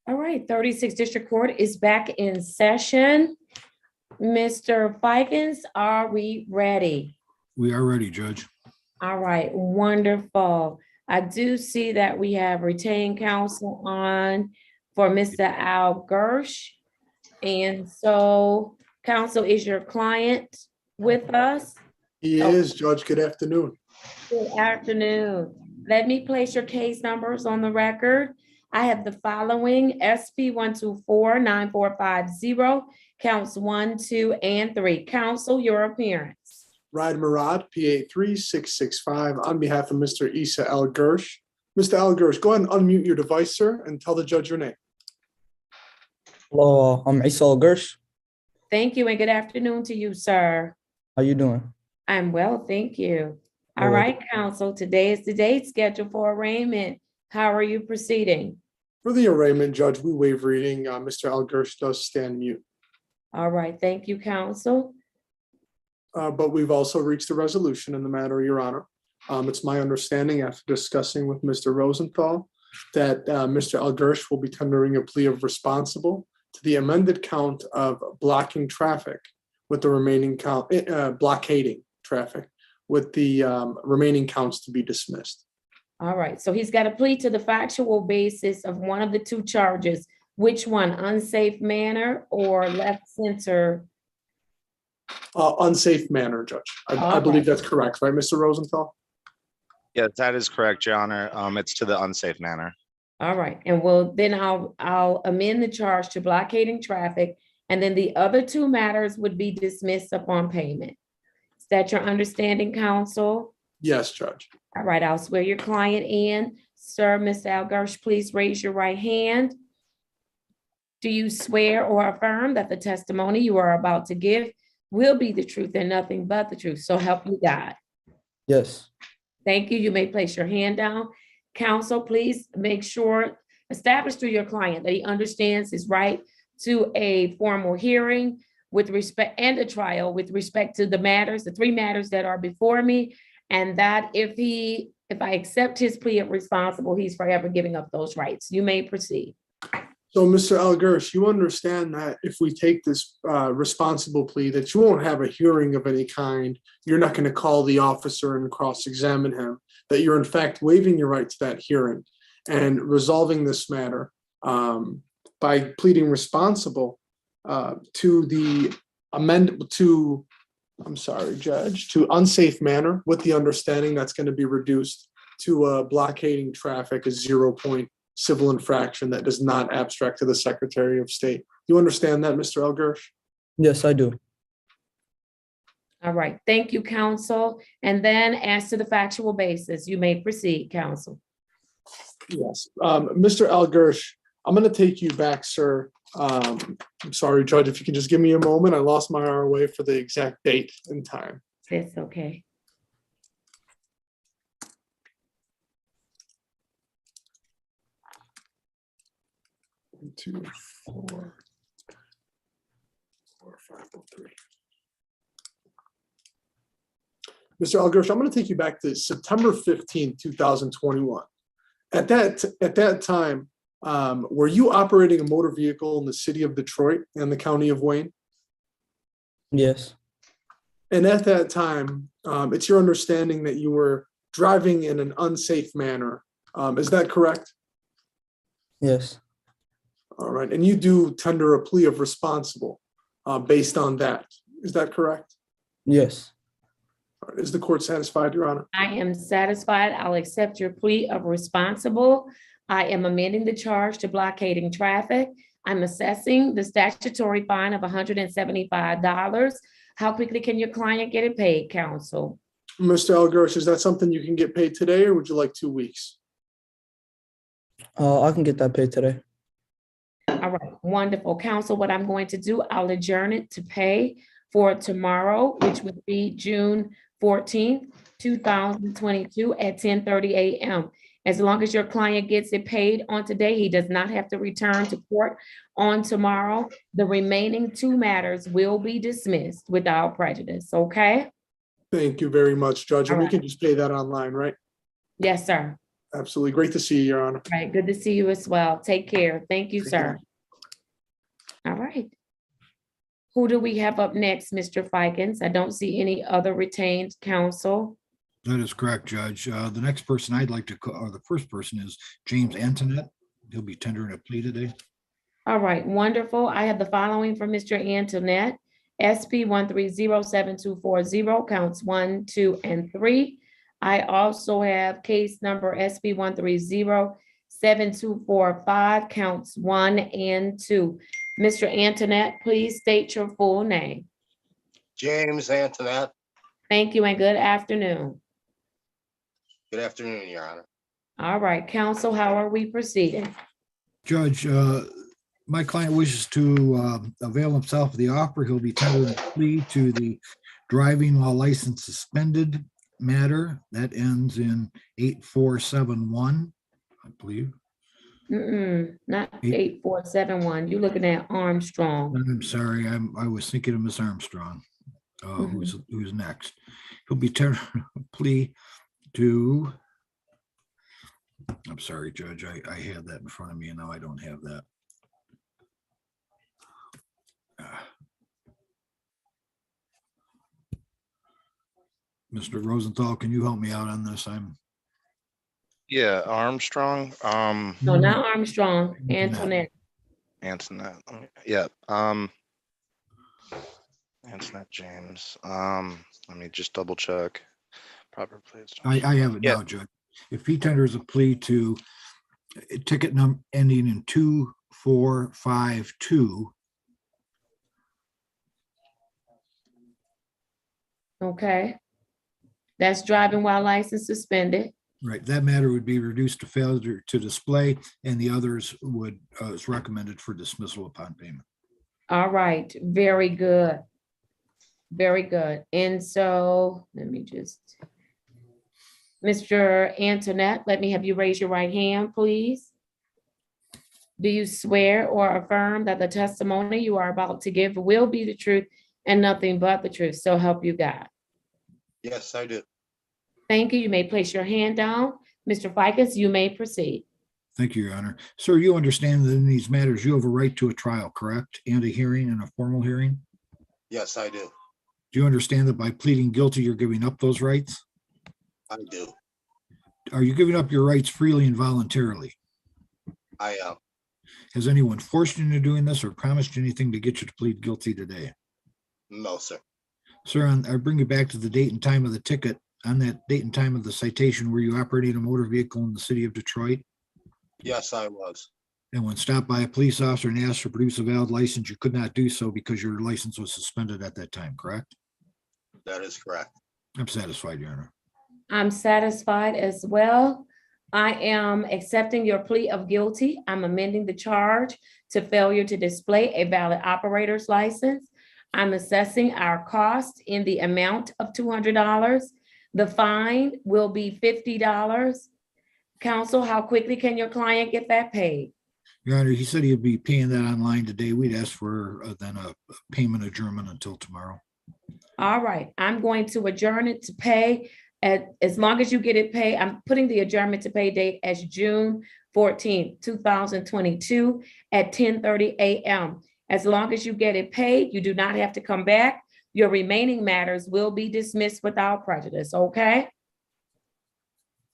All right, 36th District Court is back in session. Mr. Fikens, are we ready? We are ready, Judge. All right, wonderful. I do see that we have retained counsel on for Mr. Al Gersh. And so, counsel, is your client with us? He is, Judge. Good afternoon. Good afternoon. Let me place your case numbers on the record. I have the following: SP 1249450, counts 1, 2, and 3. Counsel, your appearance. Ride Murad, PA 3665, on behalf of Mr. Isa Al Gersh. Mr. Al Gersh, go ahead and unmute your device, sir, and tell the judge your name. Hello, I'm Isa Al Gersh. Thank you, and good afternoon to you, sir. How you doing? I'm well, thank you. All All right, counsel, today is the date scheduled for arraignment. How are you proceeding? For the arraignment, Judge, we waive reading. Mr. Al Gersh does stand mute. All right, thank you, counsel. But we've also reached a resolution in the matter, Your Honor. It's my understanding, after discussing with Mr. Rosenthal, that Mr. Al Gersh will be tendering a plea of responsible to the amended count of blocking traffic, with the remaining count, blockading traffic, with the remaining counts to be dismissed. All right, so he's got to plead to the factual basis of one of the two charges. Which one, unsafe manner or left center? Unsafe manner, Judge. I believe that's correct, right, Mr. Rosenthal? Yes, that is correct, Your Honor. It's to the unsafe manner. All right, and well, then I'll amend the charge to blockading traffic, and then the other two matters would be dismissed upon payment. Is that your understanding, counsel? Yes, Judge. All right, I'll swear your client in. Sir, Mr. Al Gersh, please raise your right hand. Do you swear or affirm that the testimony you are about to give will be the truth and nothing but the truth? So help you God. Yes. Thank you. You may place your hand down. Counsel, please make sure, establish through your client that he understands his right to a formal hearing with respect and a trial with respect to the matters, the three matters that are before me. And that if I accept his plea of responsible, he's forever giving up those rights. You may proceed. So, Mr. Al Gersh, you understand that if we take this responsible plea, that you won't have a hearing of any kind. You're not going to call the officer and cross-examine him, that you're in fact waiving your right to that hearing and resolving this matter by pleading responsible to the Judge, to unsafe manner, with the understanding that's going to be reduced to blockading traffic, a 0-point civil infraction that does not abstract to the Secretary of State. You understand that, Mr. El Gersh? Yes, I do. All right. Thank you, counsel. And then as to the factual basis, you may proceed, counsel. Yes. Mr. El Gersh, I'm going to take you back, sir. I'm sorry, Judge, if you can just give me a moment. I lost my ROA for the exact date and time. It's okay. Two, four, 503. Mr. El Gersh, I'm going to take you back to September 15, 2021. At that time, were you operating a motor vehicle in the city of Detroit and the county of Wayne? Yes. And at that time, it's your understanding that you were driving in an unsafe manner. Is that correct? Yes. All right. And you do tender a plea of responsible based on that. Is that correct? Yes. All right. Is the court satisfied, Your Honor? I am satisfied. I'll accept your plea of responsible. I am amending the charge to blockading traffic. I'm assessing the statutory fine of $175. How quickly can your client get it paid, counsel? Mr. El Gersh, is that something you can get paid today, or would you like 2 weeks? I can get that paid today. All right, wonderful. Counsel, what I'm going to do, I'll adjourn it to pay for tomorrow, which would be June 14th, 2022 at 10:30 a.m. As long as your client gets it paid on today, he does not have to return to court on tomorrow. The remaining two matters will be dismissed without prejudice, okay? Thank you very much, Judge. And All we can just pay that online, right? Yes, sir. Absolutely. Great to see you, Your Honor. Right, good to see you as well. Take care. Thank you, Take sir. All right. Who do we have up next, Mr. Fikens? I don't see any other retained counsel. That is correct, Judge. The next person I'd like to, or the first person is James Antoinette. He'll be tendering a plea today. All right, wonderful. I have the following from Mr. Antoinette. SP 1307240, counts 1, 2, and 3. I also have case number SP 1307245, counts 1 and 2. Mr. Antoinette, please state your full name. James Antoinette. Thank you and good afternoon. Good afternoon, Your Honor. All right, counsel, how are we proceeding? Judge, my client wishes to avail himself of the offer. He'll be tendering a plea to the driving while license suspended matter. That ends in 8471, I believe. Not 8471. You're looking at Armstrong. I'm sorry, I was thinking of Miss Armstrong, who's next. He'll be tendering a plea to, I'm sorry, Judge, I had that in front of me and now I don't have that. Mr. Rosenthal, can you help me out on this? Yeah, Armstrong, No, not Armstrong, Antoinette. Antoinette, yeah, Antoinette James, let me just double check. Proper place. I have it Yeah. now, Judge. If he tenders a plea to a ticket number ending in 2452, Okay. That's driving while license suspended. right, that matter would be reduced to failure to display, and the others would, is recommended for dismissal upon payment. All right, very good. Very good. And so let me just, Mr. Antoinette, let me have you raise your right hand, please. Do you swear or affirm that the testimony you are about to give will be the truth and nothing but the truth? So help you God. Yes, I do. Thank you. You may place your hand down. Mr. Ficus, you may proceed. Thank you, Your Honor. Sir, you understand that in these matters, you have a right to a trial, correct? And a hearing and a formal hearing? Yes, I do. Do you understand that by pleading guilty, you're giving up those rights? I do. Are you giving up your rights freely and voluntarily? I am. Has anyone forced you into doing this or promised you anything to get you to plead guilty today? No, sir. Sir, I bring you back to the date and time of the ticket. On that date and time of the citation, were you operating a motor vehicle in the city of Detroit? Yes, I was. And when stopped by a police officer and asked to produce a valid license, you could not do so because your license was suspended at that time, correct? That is correct. I'm satisfied, Your Honor. I'm satisfied as well. I am accepting your plea of guilty. I'm amending the charge to failure to display a valid operator's license. I'm assessing our cost in the amount of $200. The fine will be $50. Counsel, how quickly can your client get that paid? Your Honor, he said he'd be paying that online today. We'd ask for then a payment adjournment until tomorrow. All right, I'm going to adjourn it to pay. As long as you get it paid, I'm putting the adjournment to pay date as June 14th, 2022 at 10:30 a.m. As long as you get it paid, you do not have to come back. Your remaining matters will be dismissed without prejudice, okay?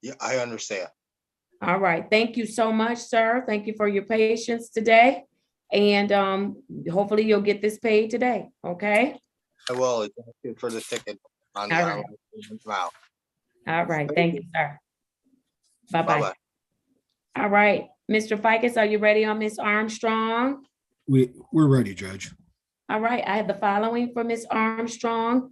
Yeah, I understand. All right, thank you so much, sir. Thank you for your patience today. And hopefully you'll get this paid today, okay? I will. Thank you for the ticket on the All right. online. Wow. All right, thank you, sir. Bye-bye. Bye-bye. All right, Mr. Ficus, are you ready on Ms. Armstrong? We're ready, Judge. All right, I have the following for Ms. Armstrong.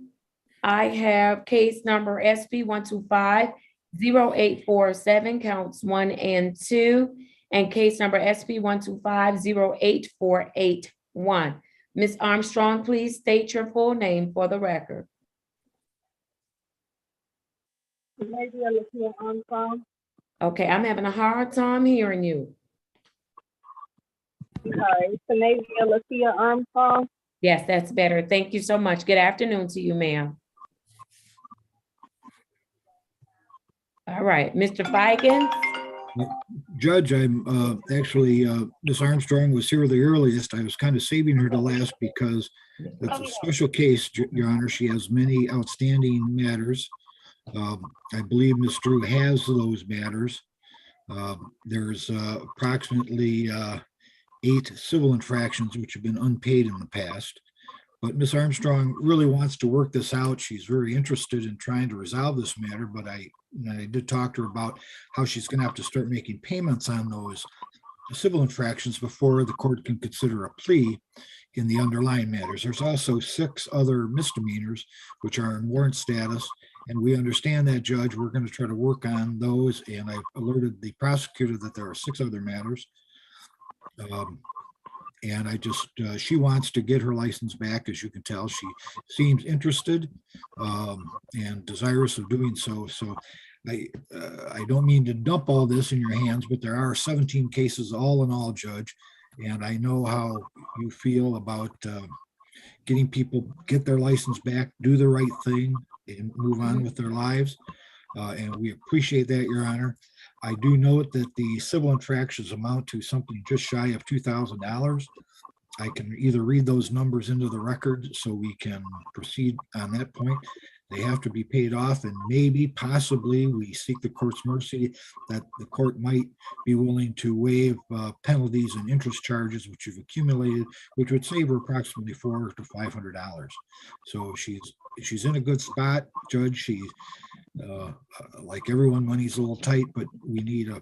I have case number SP 125-0847, counts 1 and 2, and case number SP 125-08481. Ms. Armstrong, please state your full name for the record. Okay, I'm having a hard time hearing you. Sorry, Sanavia Lacia Armstrong. Yes, that's better. Thank you so much. Good afternoon to you, ma'am. All right, Mr. Fikens. Judge, I'm actually, Ms. Armstrong was here the earliest. I was kind of saving her to last because it's a special case, Your Honor. She has many outstanding matters. I believe Ms. Drew has those matters. There's approximately 8 civil infractions which have been unpaid in the past. But Ms. Armstrong really wants to work this out. She's very interested in trying to resolve this matter, but I did talk to her about how she's going to have to start making payments on those civil infractions before the court can consider a plea in the underlying matters. There's also 6 other misdemeanors which are in warrant status, and we understand that, Judge. We're going to try to work on those, and I alerted the prosecutor that there are 6 other matters. And I just, she wants to get her license back. As you can tell, she seems interested and desirous of doing so. So I don't mean to dump all this in your hands, but there are 17 cases all in all, Judge. And I know how you feel about getting people get their license back, do the right thing, and move on with their lives. And we appreciate that, Your Honor. I do note that the civil infractions amount to something just shy of $2,000. I can either read those numbers into the record so we can proceed on that point. They have to be paid off, and maybe possibly we seek the court's mercy that the court might be willing to waive penalties and interest charges which have accumulated, which would save her approximately $400 to $500. So she's in a good spot, Judge. She's like everyone, money's a little tight, but we need a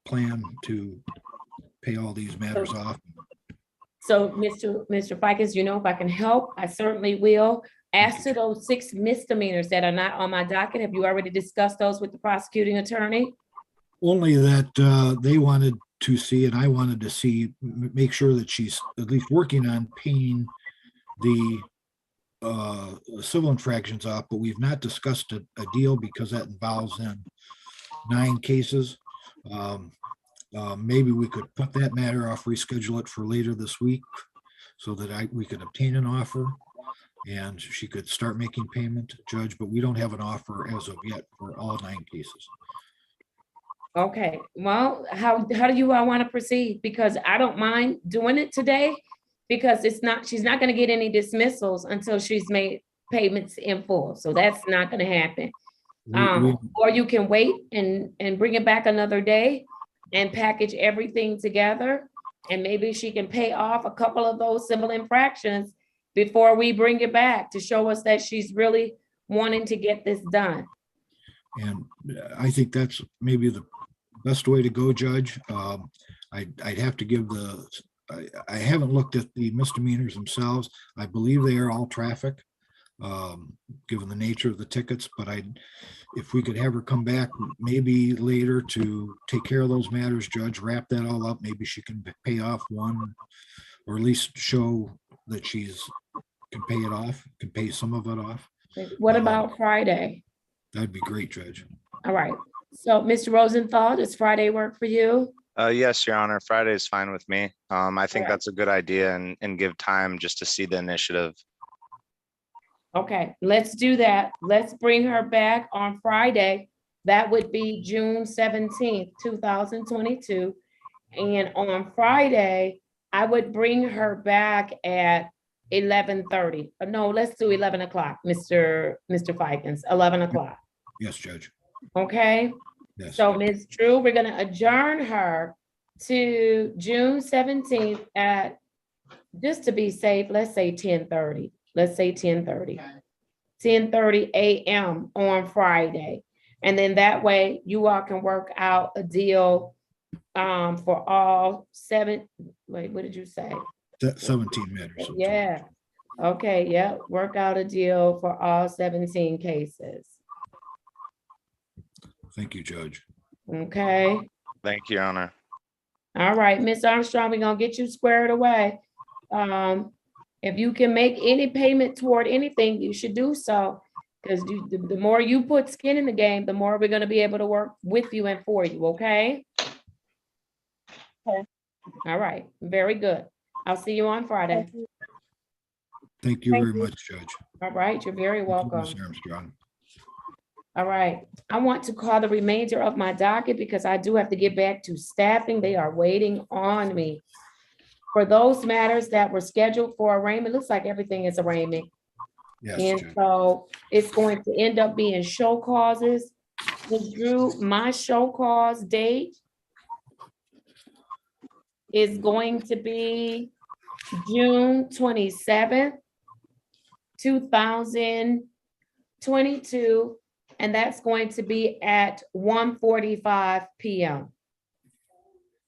plan to pay all these matters off. So, Mr. Ficus, if I can help, I certainly will. As to those 6 misdemeanors that are not on my docket, have you already discussed those with the prosecuting attorney? Only that they wanted to see, and I wanted to see, make sure that she's at least working on paying the civil infractions off, but we've not discussed a deal because that involves then 9 cases. Maybe we could put that matter off, reschedule it for later this week so that we could obtain an offer and she could start making payment, Judge, but we don't have an offer as of yet for all 9 cases. Okay, well, how do you all want to proceed? Because I don't mind doing it today because she's not going to get any dismissals until she's made payments in full. So that's not going to happen. Or you can wait and bring it back another day and package everything together. And maybe she can pay off a couple of those civil infractions before we bring it back to show us that she's really wanting to get this done. And I think that's maybe the best way to go, Judge. I'd have to give I haven't looked at the misdemeanors themselves. I believe they are all traffic, given the nature of the tickets, but if we could have her come back maybe later to take care of those matters, Judge, wrap that all up, maybe she can pay off one, or at least show that can pay it off, can pay some of it off. What about Friday? That'd be great, Judge. All right. So, Mr. Rosenthal, does Friday work for you? Yes, Your Honor, Friday is fine with me. I think Alright. that's a good idea and give time just to see the initiative. Okay, let's do that. Let's bring her back on Friday. That would be June 17th, 2022. And on Friday, I would bring her back at 11:30. No, let's do 11 o'clock, Mr. Fikens, 11 o'clock. Yes, Judge. Okay, Yes. so Ms. Drew, we're gonna adjourn her to June 17th at, just to be safe, let's say 10:30. Let's say 10:30. 10:30 a.m. on Friday. And then that way you all can work out a deal for all 7, wait, what did you say? 17 matters. Yeah. Okay, yeah, work out a deal for all 17 cases. Thank you, Judge. Okay, Thank you, Your Honor. all right, Ms. Armstrong, we're gonna get you squared away. If you can make any payment toward anything, you should do so. Because the more you put skin in the game, the more we're gonna be able to work with you and for you, okay? Okay. All right, very good. I'll see you on Friday. Thank you Thank very you. much, Judge. All right, you're very Thank you, welcome. Ms. Armstrong. All right, I want to call the remainder of my docket because I do have to get back to staffing. They are waiting on me. For those matters that were scheduled for arraignment, looks like everything is arraignment. Yes, And Judge. so it's going to end up being show causes. Ms. Drew, my show cause date is going to be June 27th, 2022, and that's going to be at 1:45 PM.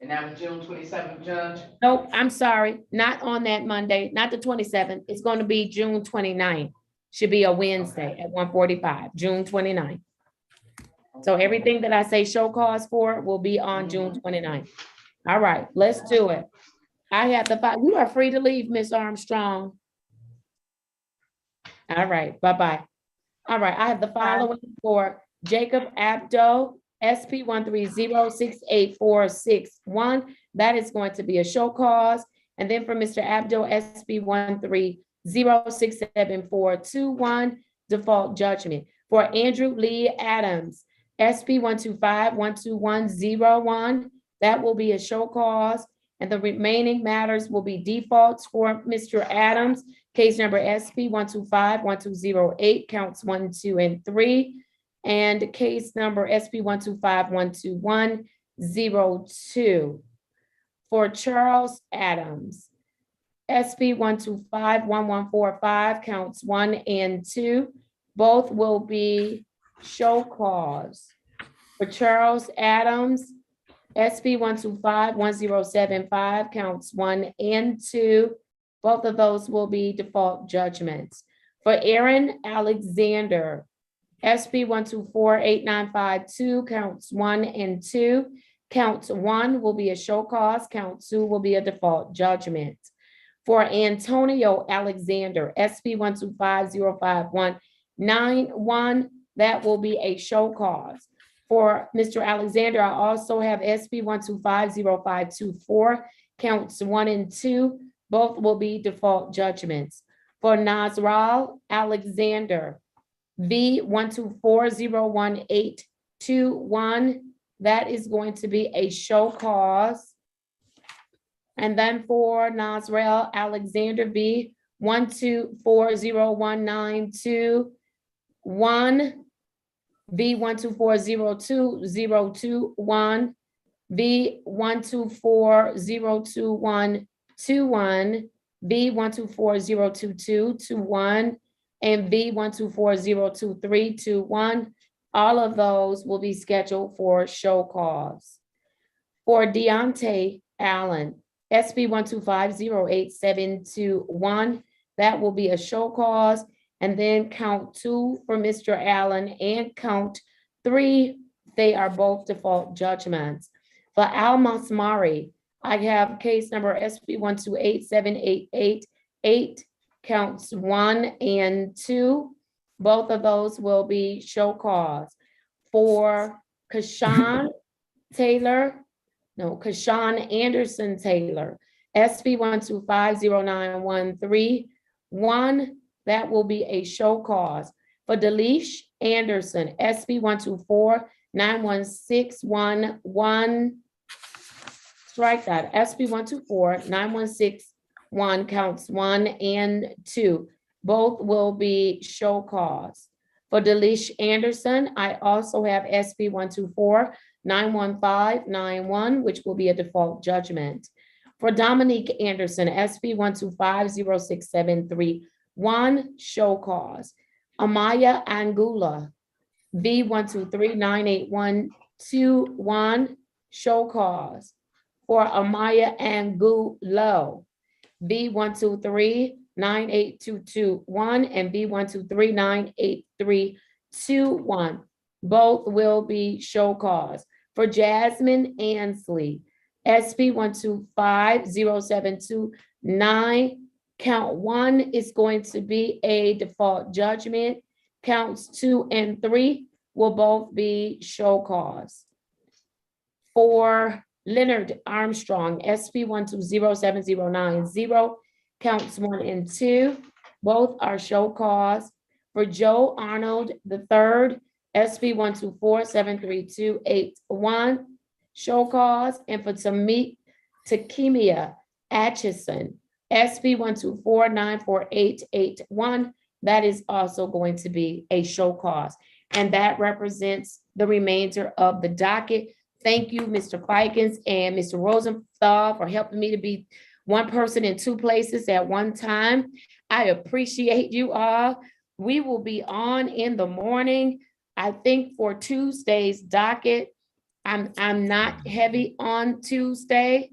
And that was June 27th, Judge? Nope, I'm sorry, not on that Monday, not the 27th. It's going to be June 29th. Should be a Wednesday at 1:45, June 29th. So everything that I say show cause for will be on June 29th. All right, let's do it. I have the, you are free to leave, Miss Armstrong. All right, bye-bye. All right, I have the following for Jacob Abdo, SP 130-68461. That is going to be a show cause. And then for Mr. Abdo, SP 130-67421, default judgment. For Andrew Lee Adams, SP 125-12101, that will be a show cause. And the remaining matters will be defaults for Mr. Adams. Case number SP 125-1208, counts 1, 2, and 3. And case number SP 125-12102. For Charles Adams, SP 125-1145, counts 1 and 2. Both will be show cause. For Charles Adams, SP 125-1075, counts 1 and 2. Both of those will be default judgments. For Aaron Alexander, SP 124-8952, counts 1 and 2. Count 1 will be a show cause, count 2 will be a default judgment. For Antonio Alexander, SP 125-05191, that will be a show cause. For Mr. Alexander, I also have SP 125-0524, counts 1 and 2. Both will be default judgments. For Nazral Alexander, V 124-01821, that is going to be a show cause. And then for Nazral Alexander, V 124-01921, V 124-02021, V 124-02121, V 124-02221, and V 124-02321. All of those will be scheduled for show cause. For Deontay Allen, SP 125-08721, that will be a show cause. And then count 2 for Mr. Allen and count 3, they are both default judgments. For Al Masmari, I have case number SP 128-7888, counts 1 and 2. Both of those will be show cause. For Kashawn Anderson Taylor, SP 125-0913, that will be a show cause. For Delish Anderson, SP 124-91611, strike that, SP 124-9161, counts 1 and 2. Both will be show cause. For Delish Anderson, I also have SP 124-91591, which will be a default judgment. For Dominique Anderson, SP 125-06731, show cause. Amaya Angula, V 123-98121, show cause. For Amaya Angulo, V 123-98221 and V 123-98321. Both will be show cause. For Jasmine Ansley, SP 125-0729, count 1 is going to be a default judgment. Counts 2 and 3 will both be show cause. For Leonard Armstrong, SP 120-7090, counts 1 and 2, both are show cause. For Joe Arnold III, SP 124-73281, show cause, and for Takemia Atchison, SP 124-94881, that is also going to be a show cause. And that represents the remainder of the docket. Thank you, Mr. Fikens and Mr. Rosenthal, for helping me to be one person in two places at one time. I appreciate you all. We will be on in the morning. I think for Tuesday's docket, I'm not heavy on Tuesday.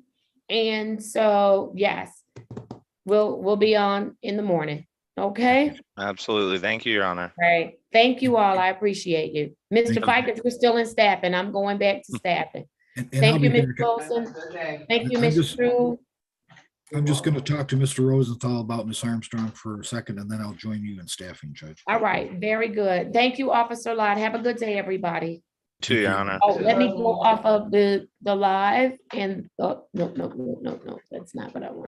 And so, yes, we'll be on in the morning. Okay? Absolutely. Thank you, Your Honor. All right. Thank you all. I appreciate you. Mr. Thank you. Fikens, we're still in staffing. I'm going back to staffing. And I'll Thank you, be Ms. back. Wilson. Thank you, I'm Ms. just- True. I'm just going to talk to Mr. Rosenthal about Ms. Armstrong for a second, and then I'll join you in staffing, Judge. All right, very good. Thank you, Officer Lott. Have a good day, everybody. To Your you. Honor. Oh, let me go off of the live and, oh, no, that's not what I want.